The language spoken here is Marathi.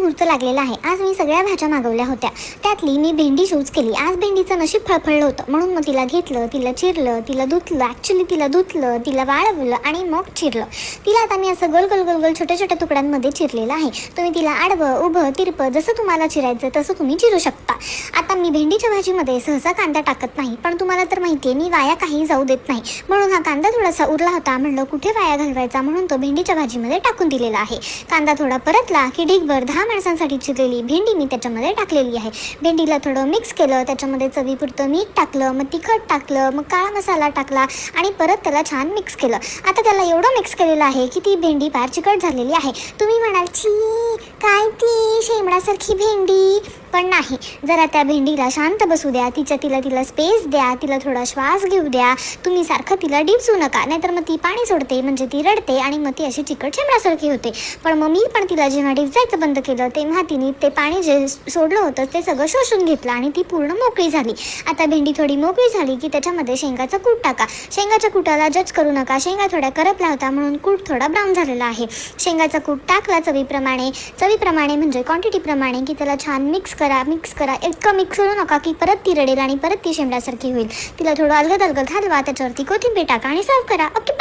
मुहूर्त लागलेला आहे. आज मी सगळ्या भाज्या मागवल्या होत्या, त्यातली मी भेंडी चूज केली. आज भेंडीचं नशीब फळफळलं होतं, म्हणून मग तिला घेतलं, तिला चिरलं, तिला धुतलं, तिला वाळवलं आणि मग चिरलं. तिला आता मी असं गोल गोल गोल गोल छोट्या छोट्या तुकड्यांमध्ये चिरलेलं आहे. तुम्ही तिला आडवं उभं तिरपं जसं तुम्हाला चिरायचं तसं तुम्ही चिरू शकता. आता मी भेंडीच्या भाजीमध्ये सहसा कांदा टाकत नाही, पण तुम्हाला तर माहिती आहे मी वाया काही जाऊ देत नाही, म्हणून हा कांदा थोडासा उरला होता. म्हणलं कुठे वाया घालवायचा, म्हणून तो भेंडीच्या भाजीमध्ये टाकून दिलेला आहे. कांदा थोडा परतला की ढीगभर 10 माणसांसाठी चिरलेली भेंडी मी त्याच्यामध्ये टाकलेली आहे. भेंडीला थोडं मिक्स केलं, त्याच्यामध्ये चवीपुरतं मीठ टाकलं, मग तिखट टाकलं, मग काळा मसाला टाकला आणि परत त्याला छान मिक्स केलं. आता त्याला एवढं मिक्स केलेलं आहे की ती भेंडी फार चिकट झालेली आहे. तुम्ही म्हणाल छी काय ती शेंबडासारखी भेंडी, पण नाही, जरा त्या भेंडीला शांत बसू द्या, तिला स्पेस द्या, तिला थोडा श्वास घेऊ द्या. तुम्ही सारखं तिला डिपसू नका, नाहीतर मग ती पाणी सोडते, म्हणजे ती रडते आणि मग ती अशी चिकट शेंबडासारखी होते. पण मग मी पण तिला जेव्हा डिपसायचं बंद केलं तेव्हा तिने ते पाणी जे सोडलं होतं ते सगळं शोषून घेतलं आणि ती पूर्ण मोकळी झाली. आता भेंडी थोडी मोकळी झाली की त्याच्यामध्ये शेंगाचं कूट टाका. शेंगाच्या कूटाला जज करू नका, शेंगा थोड्या करपल्या होता म्हणून कूट थोडा ब्राऊन झालेला आहे. शेंगाचा कूट टाकला चवीप्रमाणे म्हणजे क्वांटिटीप्रमाणे की त्याला छान मिक्स करा. इतकं मिक्स करू नका की परत ती रडेल आणि परत ती शेंबडासारखी होईल. तिला थोडं अलगद हलवा, त्याच्यावरती कोथिंबीर टाका आणि सर्व करा. ओके.